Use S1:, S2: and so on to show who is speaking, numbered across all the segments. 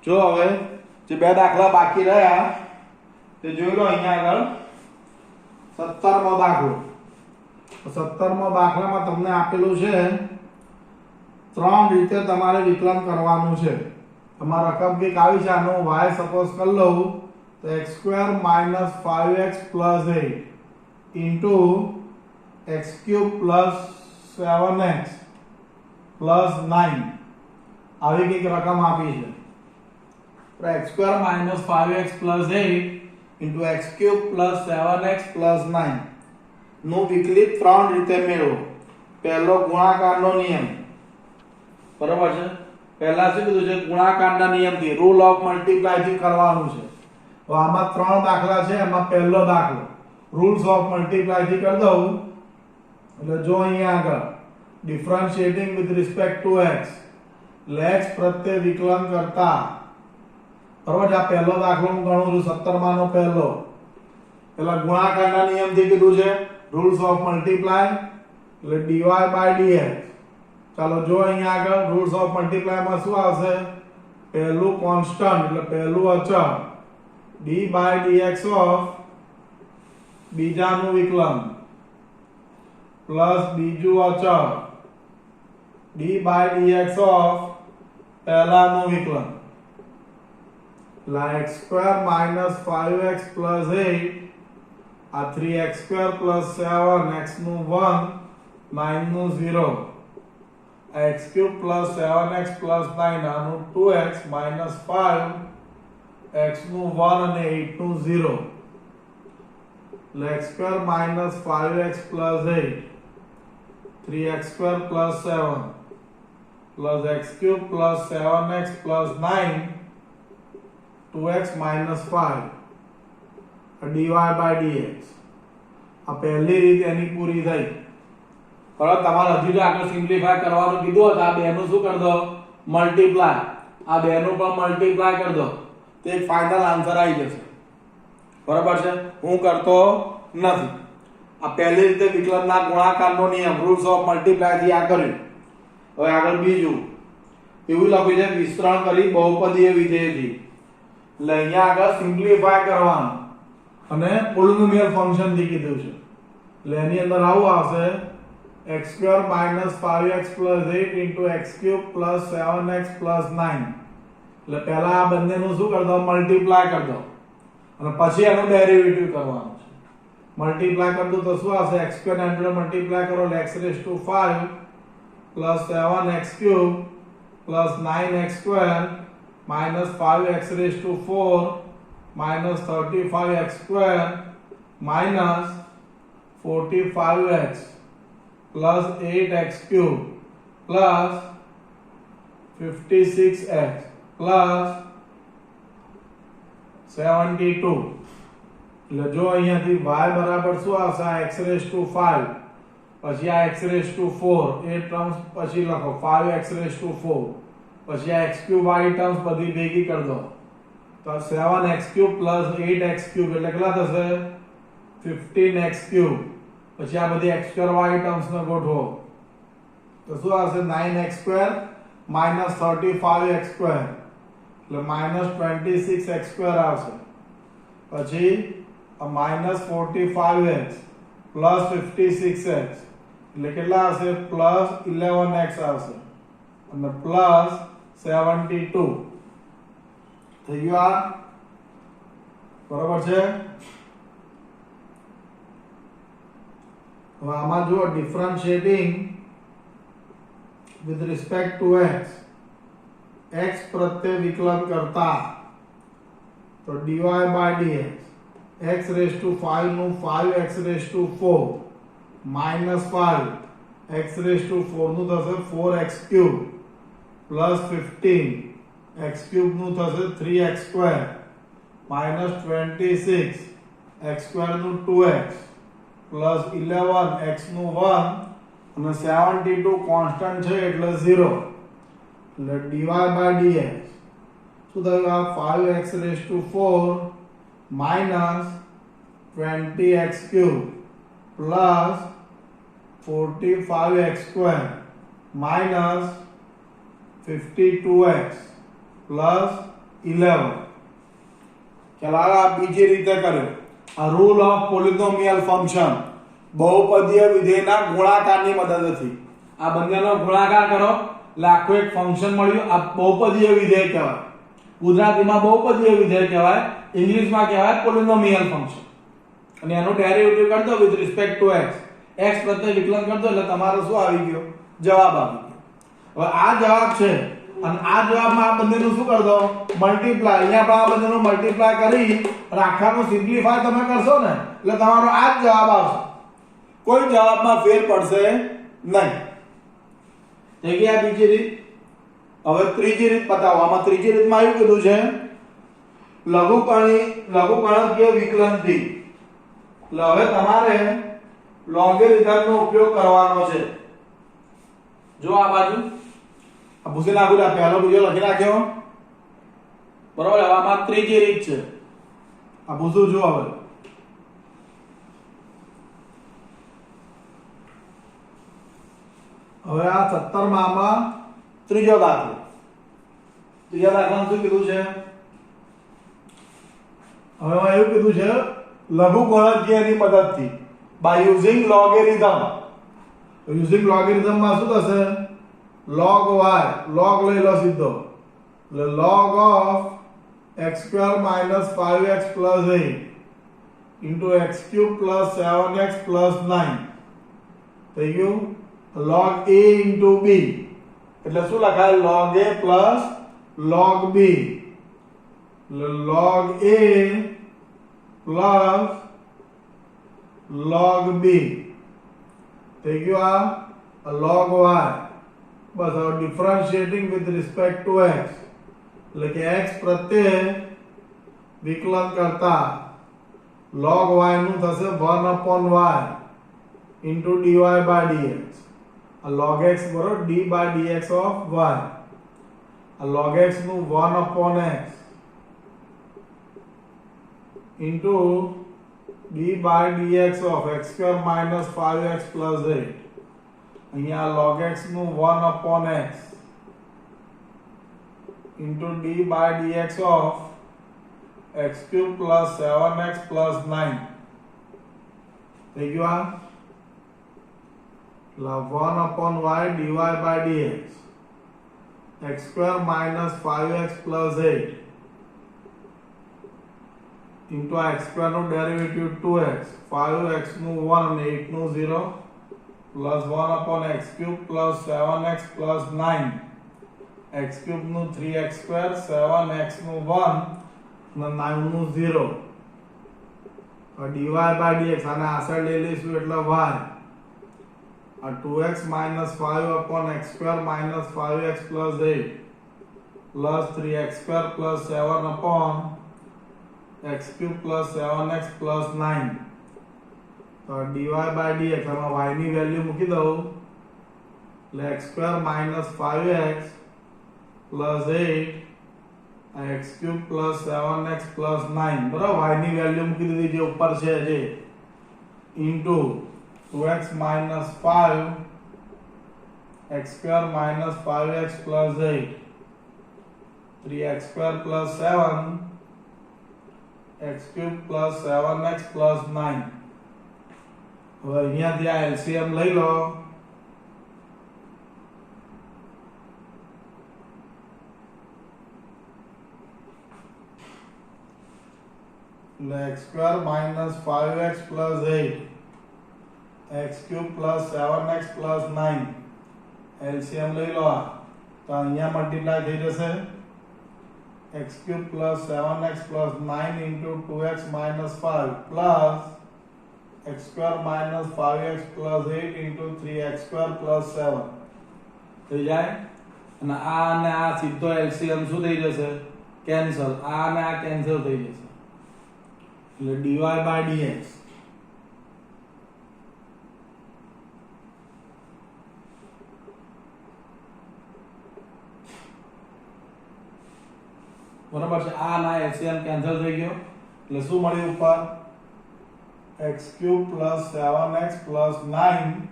S1: જો હવે જે બે દાખલા બાકી રહ્યા તે જોઈ લો અહીંયા આગળ 17મો દાખલો 17મો દાખલામાં તમને આપેલું છે ત્રણ રીતે તમારે વિકલન કરવાનું છે તમારા રકમ કંઈક આવી છે આનો y સપોઝ કરી લઉં તો x² - 5x + 8 into x³ + 7x + 9 આવી કંઈક રકમ આપી છે તો x² - 5x + 8 into x³ + 7x + 9 નું વિકલિત ત્રણ રીતે મેળવો પહેલો ગુણાકારનો નિયમ બરાબર છે પહેલા શું કીધું છે ગુણાકારના નિયમથી રૂલ ઓફ મલ્ટીપ્લાય થી કરવાનું છે તો આમાં ત્રણ દાખલા છે એમાં પહેલો દાખલો રૂલ્સ ઓફ મલ્ટીપ્લાય થી કરી દઉં એટલે જો અહીંયા આગળ ડિફરન્શિએટિંગ વિથ રિસ્પેક્ટ ટુ x એટલે x પ્રત્યે વિકલન કરતા બરાબર છે આ પહેલો દાખલો હું ગણું છું 17 માંનો પહેલો પેલા ગુણાકારના નિયમથી કીધું છે રૂલ્સ ઓફ મલ્ટીપ્લાય એટલે dy/dx ચાલો જો અહીંયા આગળ રૂલ્સ ઓફ મલ્ટીપ્લાય માં શું આવશે પહેલું કોન્સ્ટન્ટ એટલે પહેલું અચળ d/dx ઓફ બીજાનું વિકલન પ્લસ બીજું અચળ d/dx ઓફ પહેલાનું વિકલન એટલે x² - 5x + 8 આ 3x² + 7x નું 1 9 નું 0 x³ + 7x + 9 આનું 2x - 5 x નું 1 અને 8 નું 0 એટલે x² - 5x + 8 3x² + 7 plus x³ + 7x + 9 2x - 5 dy/dx આ પહેલી રીત એની પૂરી થઈ બરાબર તમારે હજુ જો આગળ સિમ્પ્લિફાય કરવાનું કીધું હતું આ બેનું શું કરી દો મલ્ટીપ્લાય આ બેનું પણ મલ્ટીપ્લાય કરી દો તો એક ફાઇનલ આન્સર આવી જશે બરાબર છે હું કરતો નથી આ પહેલી રીતે વિકલનના ગુણાકારનો નિયમ રૂલ્સ ઓફ મલ્ટીપ્લાય થી આ કર્યું હવે આગળ બીજું એવું લખ્યું છે વિસ્તરણ કરી બહુપદીય વિધેયથી એટલે અહીંયા આગળ સિમ્પ્લિફાય કરવાનું અને પોલિનોમિયલ ફંક્શન થી કીધું છે એટલે એની અંદર આવું આવશે x² - 5x + 8 into x³ + 7x + 9 એટલે પહેલા આ બંનેનું શું કરી દો મલ્ટીપ્લાય કરી દો અને પછી એનું ડેરિવેટિવ કરવાનું છે મલ્ટીપ્લાય કરી દો તો શું આવશે x² ને મલ્ટીપ્લાય કરો એટલે x⁵ + 7x³ + 9x² - 5x⁴ - 35x² - 45x plus 8x³ plus 56x plus 72 એટલે જો અહીંયાથી y બરાબર શું આવશે આ x⁵ પછી આ x⁴ એ ટર્મ્સ પછી લખો 5x⁴ પછી આ x³ વાળી ટર્મ્સ બધી ભેગી કરી દો તો 7x³ plus 8x³ એટલે કેટલા થશે 15x³ પછી આ બધી x² વાળી ટર્મ્સ ને ગોઠવો તો શું આવશે 9x² - 35x² એટલે -26x² આવશે પછી આ -45x plus 56x એટલે કેટલા આવશે +11x આવશે અને +72 થઈ ગયું આ બરાબર છે હવે આમાં જો ડિફરન્શિએટિંગ વિથ રિસ્પેક્ટ ટુ x પ્રત્યે વિકલન કરતા તો dy/dx x⁵ નું 5x⁴ -5 x⁴ નું થશે 4x³ plus 15 x³ નું થશે 3x² -26 x² નું 2x plus 11 x નું 1 અને 72 કોન્સ્ટન્ટ છે એટલે 0 એટલે dy/dx શું થયું આ 5x⁴ -20x³ plus 45x² minus 52x plus 11 ચલાવો આ બીજી રીતે કર્યો આ રૂલ ઓફ પોલિનોમિયલ ફંક્શન બહુપદીય વિધેયના ગુણાકારની મદદથી આ બંનેનો ગુણાકાર કરો એટલે આખું એક ફંક્શન મળ્યું આ બહુપદીય વિધેય કહેવાય ગુજરાતીમાં બહુપદીય વિધેય કહેવાય ઇંગ્લિશમાં કહેવાય પોલિનોમિયલ ફંક્શન અને એનો ડેરિવેટિવ કરતો વિથ રિસ્પેક્ટ ટુ x પ્રત્યે વિકલન કરતો એટલે તમારો શું આવી ગયો જવાબ આવી ગયો હવે આ જવાબ છે અને આ જવાબમાં આ બંનેનું શું કરી દો મલ્ટીપ્લાય અહીંયા પણ આ બંનેનું મલ્ટીપ્લાય કરી અને આખાનું સિમ્પ્લિફાય તમે કરશો ને એટલે તમારો આ જ જવાબ આવશે કોઈ જવાબમાં ફેર પડશે નહીં થઈ ગઈ આ બીજી રીત હવે ત્રીજી રીત બતાવો આમાં ત્રીજી રીતમાં એવું કીધું છે લઘુગણકીય વિકલનથી એટલે હવે તમારે લોગેરિધમનો ઉપયોગ કરવાનો છે જો આ બાજુ આ ભૂસી નાખું આ પહેલો બીજો લખી નાખ્યો બરાબર હવે આમાં ત્રીજી રીત છે આ ભૂસું જો હવે આ 17 માં આમાં ત્રીજો દાખલો ત્રીજા દાખલામાં શું કીધું છે હવે એમાં એવું કીધું છે લઘુગણકીયની મદદથી by using logarithm using logarithm માં શું થશે log y log લઈ લો સીધો એટલે log of x² - 5x + 8 into x³ + 7x + 9 થઈ ગયું log a into b એટલે શું લખાય log a plus log b એટલે log a plus log b થઈ ગયું આ log y બસ હવે ડિફરન્શિએટિંગ વિથ રિસ્પેક્ટ ટુ x એટલે કે x પ્રત્યે વિકલન કરતા log y નું થશે 1/y into dy by dx a log x બરોબર d by dx of y a log x નું 1/x into d by dx of x² - 5x + 8 અહીંયા log x નું 1/x into d by dx of x³ + 7x + 9 થઈ ગયું આ 1/y dy by dx x² - 5x + 8 into x² નું derivative 2x 5x નું 1 અને 8 નું 0 plus 1/x³ plus 7x plus 9 x³ નું 3x², 7x નું 1 અને 9 નું 0 dy by dx આને આ સાઈડ લઈ લઈશું એટલે y આ 2x - 5/x² - 5x plus 8 plus 3x² plus 7/x³ plus 7x plus 9 તો dy by dx આમાં y ની વેલ્યુ મૂકી દઉં એટલે x² - 5x plus 8 x³ plus 7x plus 9 બરાબર y ની વેલ્યુ મૂકી દીધી જે ઉપર છે જે into 2x - 5 x² - 5x plus 8 3x² plus 7 x³ plus 7x plus 9 હવે અહીંયાથી આ LCM લઈ લો x² - 5x plus 8 x³ plus 7x plus 9 LCM લઈ લો તો અહીંયા મલ્ટીપ્લાય થઈ જશે x³ plus 7x plus 9 into 2x minus 5 plus x² minus 5x plus 8 into 3x² plus 7 થઈ જાય અને આ સીધો LCM શું થઈ જશે કેન્સલ આ અને આ કેન્સલ થઈ જશે એટલે dy by dx બરાબર છે આ ના LCM કેન્સલ થઈ ગયો એટલે શું મળ્યું ઉપર x³ plus 7x plus 9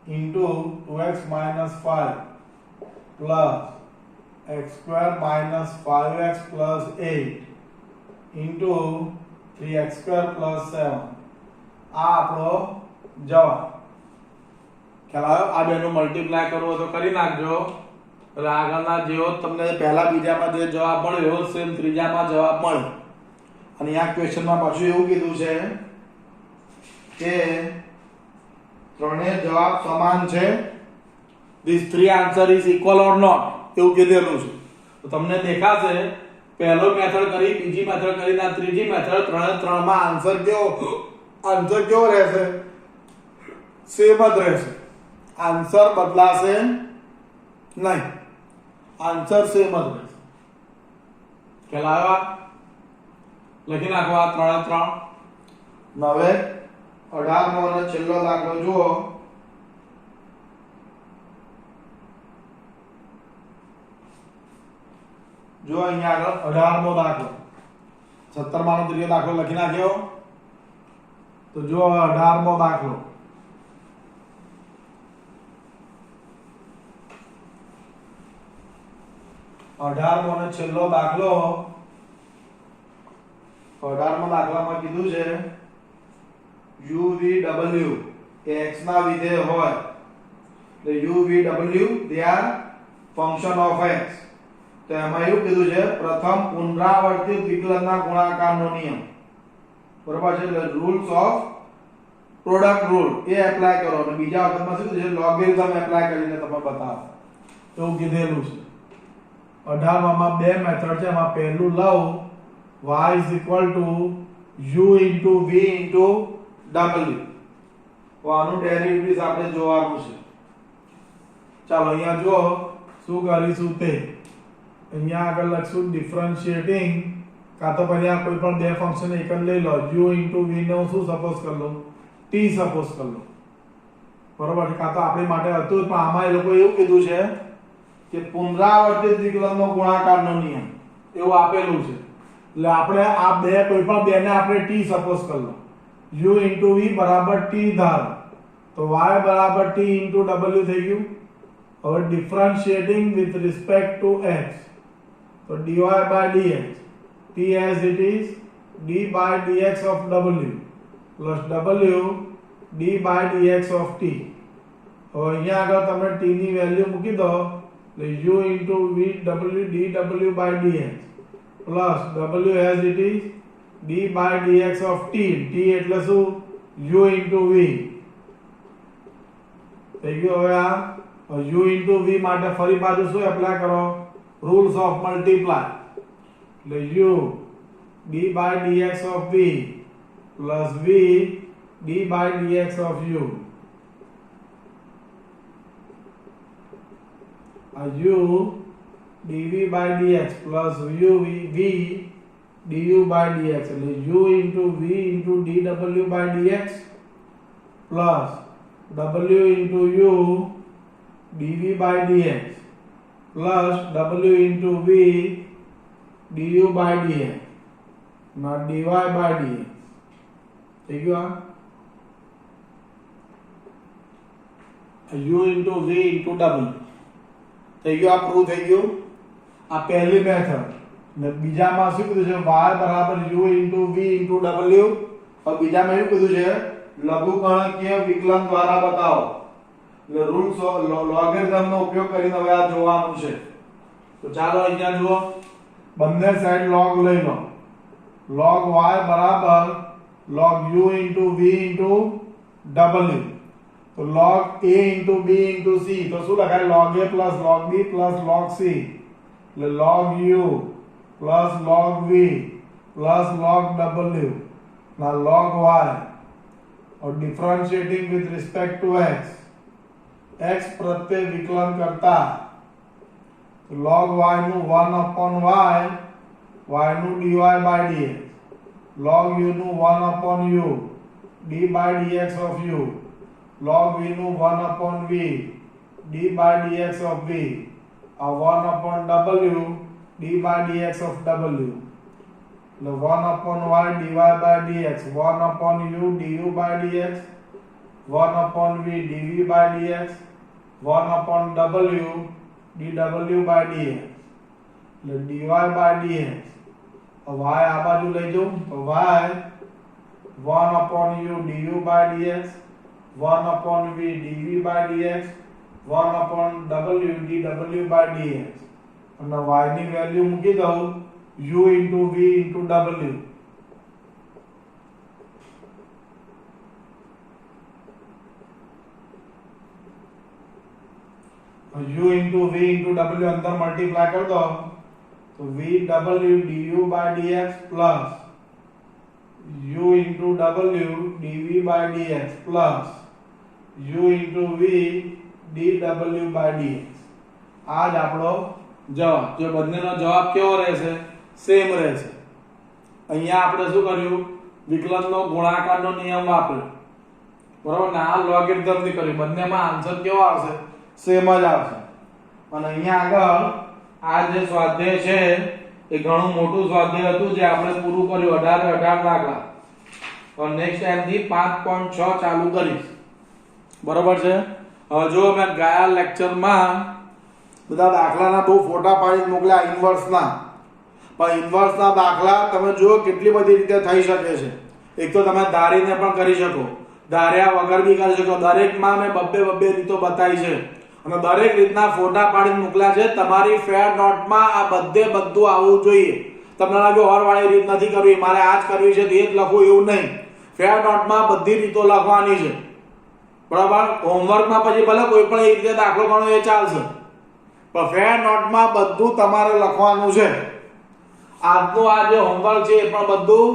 S1: into 2x minus 5 plus x² minus 5x plus 8 into 3x² plus 7 આ આપણો જવાબ. ખ્યાલ આવ્યો? આ બેનો મલ્ટીપ્લાય કરવો તો કરી નાખજો. એટલે આગળના જેવો તમને પહેલા બીજામાં જે જવાબ મળ્યો એવો સેમ ત્રીજામાં જવાબ મળે. અને આ ક્વેશ્ચનમાં પાછું એવું કીધું છે કે ત્રણેય જવાબ સમાન છે. These three answer is equal or not એવું કીધેલું છે. તો તમને દેખાશે પહેલો મેથડ કરી, બીજી મેથડ કરી, આ ત્રીજી મેથડ, ત્રણમાં આન્સર કેવો રહેશે? સેમ જ રહેશે. આન્સર બદલાશે નહીં. આન્સર સેમ જ રહેશે. ખ્યાલ આવ્યો? લખી નાખો આ 3 હવે 18મો અને છેલ્લો દાખલો જુઓ. જો અહીંયા આગળ 18મો દાખલો, 17માનો ત્રીજો દાખલો લખી નાખ્યો. તો જો 18મો દાખલો. 18મો અને છેલ્લો દાખલો. 18મા દાખલામાં કીધું છે u v w એ x ના વિધેય હોય તો u v w they are function of x. તો એમાં એવું કીધું છે પ્રથમ પુનરાવર્તિત વિકલનના ગુણાકારનો નિયમ. બરોબર છે? એટલે rules of product rule A apply કરો. અને બીજા વખતમાં શું છે લોગેરિધમ એપ્લાય કરીને તમે બતાવો એવું કીધેલું છે. 18માં બે મેથડ છે. એમાં પહેલું લવ y is equal to u into v into w. તો આનું ડેરિવેટિવ આપણે જોવાનું છે. ચાલો અહીંયા જો શું કરીશું તે અહીંયા આગળ લખશું ડિફરન્શિએટિંગ, કાં તો પછી આ કોઈ પણ બે ફંક્શન એક જ લઈ લો. u into v ને હું શું સપોઝ કરી લઉં? t સપોઝ કરી લઉં. બરોબર? કાં તો આપણી માટે હતું પણ આમાં એ લોકો એવું કીધું છે કે પુનરાવર્તિત વિકલનનો ગુણાકારનો નિયમ એવું આપેલું છે. એટલે આપણે આ બે કોઈ પણ બેને આપણે t સપોઝ કરી લો. u into v બરાબર t ધારો તો y બરાબર t into w થઈ ગયું. હવે ડિફરન્શિએટિંગ વિથ રિસ્પેક્ટ ટુ x તો dy by dx t as it is d by dx of w plus w d by dx of t. હવે અહીંયા આગળ તમે t ની વેલ્યુ મૂકી દો એટલે u into v w dw by dx plus w as it is d by dx of t. t એટલે શું? u into v થઈ ગયું. હવે આ u into v માટે ફરી પાછું શું એપ્લાય કરો? Rules of multiply. એટલે u d by dx of v plus v d by dx of u. u dv by dx plus u v du by dx એટલે u into v into dw by dx plus w into u dv by dx plus w into v du by dx ના dy by dx થઈ ગયું. આ u into v into w થઈ ગયું. આ prove થઈ ગયું. આ પહેલી મેથડ. ને બીજામાં શું કીધું છે? y બરાબર u into v into w. और બીજામાં એવું કીધું છે લઘુગણકીય વિકલન દ્વારા બતાવો. એટલે રૂલ્સ લોગેરિધમનો ઉપયોગ કરીને હવે આ જોવાનું છે. તો ચાલો અહીંયા જુઓ. બંને સાઈડ log લઈ લો. log y બરાબર log u into v into w. તો log a into b into c તો શું લખાય? log a plus log b plus log c. એટલે log u plus log v plus log w. now log y और differentiating with respect to x x प्रत्यय विकलन करता तो log y નું 1 upon y y નું dy by dx log u નું 1 upon u d by dx of u log v નું 1 upon v d by dx of v a 1 upon w d by dx of w. The 1 upon y dy by dx 1 upon u du by dx 1 upon v dv by dx 1 upon w dw by dx એટલે dy by dx. y આ બાજુ લઈ જાઉં તો y 1 upon u du by dx, 1 upon v dv by dx, 1 upon w dw by dx. અને y ની value મૂકી દઉં u into v into w. u into v into w अंदर मल्टीप्लाई कर दो तो v w du by dx plus u into w dv by dx plus u into v dw by dx. आज આપણો જવાબ. જો બંનેનો જવાબ કેવો રહેશે? સેમ રહેશે. અહીંયા આપણે શું કર્યું? વિકલનનો ગુણાકારનો નિયમ વાપર્યો. બરાબર ને? આ લોગેરિધમ ની કર્યું. બંનેમાં આન્સર કેવો આવશે? સેમ જ આવશે. અને અહીંયા આગળ આ જે સ્વાધ્યાય છે એ ઘણું મોટું સ્વાધ્યાય હતું જે આપણે પૂરું કર્યું 18 દાખલા. તો નેક્સ્ટ ટાઈમ થી 5.6 ચાલુ કરીશ. બરાબર છે? હવે જો મેં ગયા લેક્ચરમાં બધા દાખલાના બહુ ફોટા પાડીને મોકલ્યા ઇન્વર્સના. પણ ઇન્વર્સના દાખલા તમે જુઓ કેટલી બધી રીતે થઈ શકે છે. એક તો તમે ધારીને પણ કરી શકો, ધાર્યા વગર બી કરી શકો. દરેકમાં મેં બબ્બે રીતો બતાવી છે અને દરેક રીતના ફોટા પાડીને મોકલ્યા છે. તમારી ફેર નોટમાં આ બધું આવવું જોઈએ. તમને લાગે ઓરવાળી રીત નથી કરવી, મારે આ જ કરવી છે તો એ જ લખવું, એવું નહીં. ફેર નોટમાં બધી રીતો લખવાની છે. બરાબર? હોમવર્કમાં પછી ભલે કોઈ પણ એક રીતે દાખલો ગણો એ ચાલશે, પણ ફેર નોટમાં બધું તમારે લખવાનું છે. આજનું આ જે હોમવર્ક છે એ પણ બધું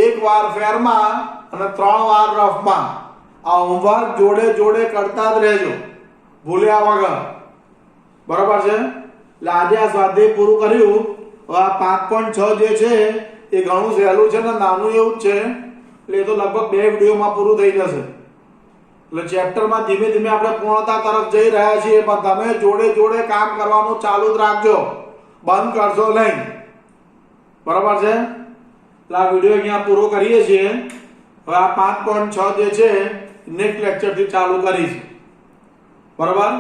S1: એક વાર ફેરમાં અને 3 વાર રફમાં. આ હોમવર્ક જોડે કરતા જ રહેજો, ભૂલ્યા વગર. બરાબર છે? એટલે આજે આ સ્વાધ્યાય પૂરું કર્યું. હવે આ 5.6 જે છે એ ઘણું સહેલું છે ને નાનું એવું જ છે. એટલે એ તો લગભગ 2 વિડીયોમાં પૂરું થઈ જશે. એટલે ચેપ્ટરમાં ધીમે ધીમે આપણે પૂર્ણતા તરફ જઈ રહ્યા છીએ, પણ તમે જોડે કામ કરવાનું ચાલુ જ રાખજો, બંધ કરશો નહીં. બરાબર છે? એટલે આ વિડીયો અહીંયા પૂરો કરીએ છીએ. હવે આ 5.6 જે છે નેક્સ્ટ લેક્ચરથી ચાલુ કરીશું. બરાબર?